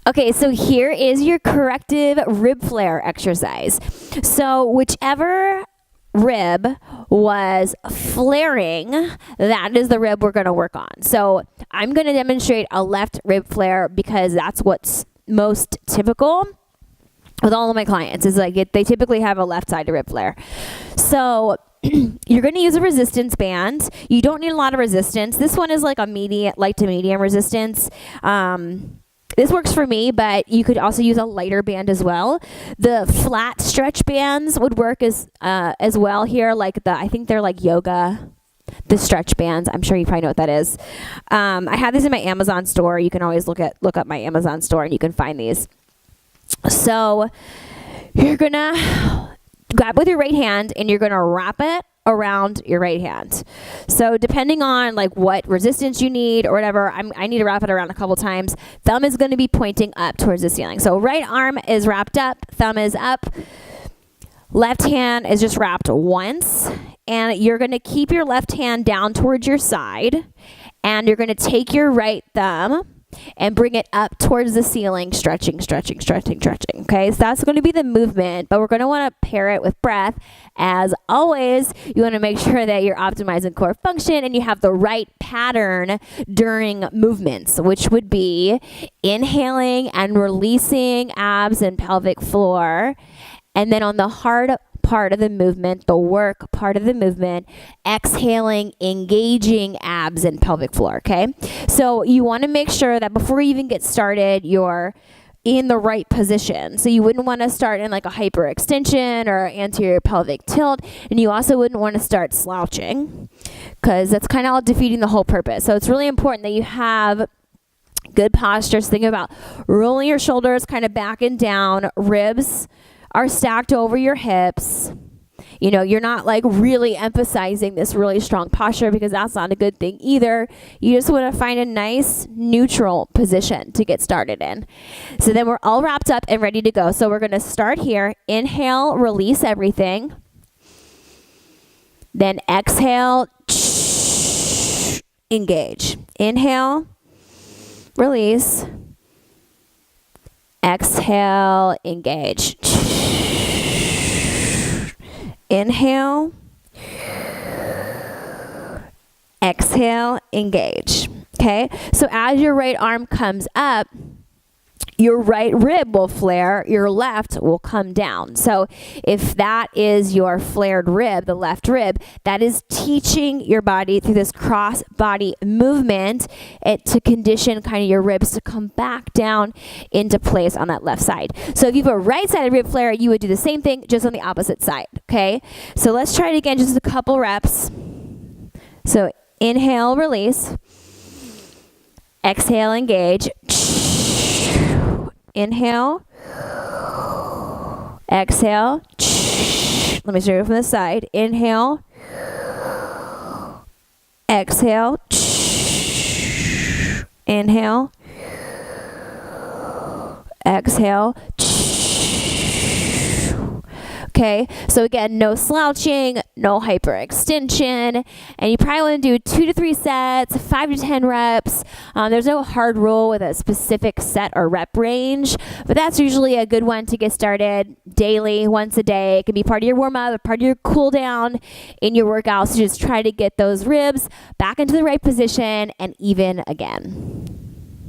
Okay, so here is your corrective rib flare exercise. So whichever rib was flaring, that is the rib we're going to work on. So I'm going to demonstrate a left rib flare because that's what's most typical with all of my clients, is like they typically have a left side rib flare. So you're going to use a resistance band. You don't need a lot of resistance. This one is like a light to medium resistance. This works for me, but you could also use a lighter band as well. The flat stretch bands would work as well here. I think they're like yoga, the stretch bands. I'm sure you probably know what that is. I have this in my Amazon store. You can always look up my Amazon store and you can find these. So you're gonna grab with your right hand and you're gonna wrap it around your right hand. So depending on like what resistance you need or whatever, I need to wrap it around a couple times. Thumb is going to be pointing up towards the ceiling. So right arm is wrapped up, thumb is up. Left hand is just wrapped once, and you're going to keep your left hand down towards your side, and you're going to take your right thumb and bring it up towards the ceiling, stretching. Okay, so that's going to be the movement, but we're going to want to pair it with breath. As always, you want to make sure that you're optimizing core function and you have the right pattern during movements, which would be inhaling and releasing abs and pelvic floor. And then on the hard part of the movement, the work part of the movement, exhaling, engaging abs and pelvic floor, okay? So you want to make sure that before you even get started, you're in the right position. So you wouldn't want to start in like a hyperextension or anterior pelvic tilt, and you also wouldn't want to start slouching because that's kind of all defeating the whole purpose. So it's really important that you have good posture. So think about rolling your shoulders kind of back and down, ribs are stacked over your hips. You know, you're not like really emphasizing this really strong posture because that's not a good thing either. You just want to find a nice neutral position to get started in. So then we're all wrapped up and ready to go. So we're going to start here. Inhale, release everything. Then exhale, engage. Inhale, release. Exhale, engage. Inhale, exhale, engage. Okay, so as your right arm comes up, your right rib will flare, your left will come down. So if that is your flared rib, the left rib, that is teaching your body through this cross body movement to condition kind of your ribs to come back down into place on that left side. So if you have a right sided rib flare, you would do the same thing just on the opposite side. Okay, so let's try it again, just a couple reps. So inhale, release. Exhale, engage. Inhale, exhale. Let me start it from the side. Inhale, exhale. Inhale, exhale. Okay, so again, no slouching, no hyperextension, and you probably want to do 2 to 3 sets, 5 to 10 reps. There's no hard rule with a specific set or rep range, but that's usually a good one to get started daily, once a day. It can be part of your warm-up, part of your cool-down in your workout, so just try to get those ribs back into the right position and even again.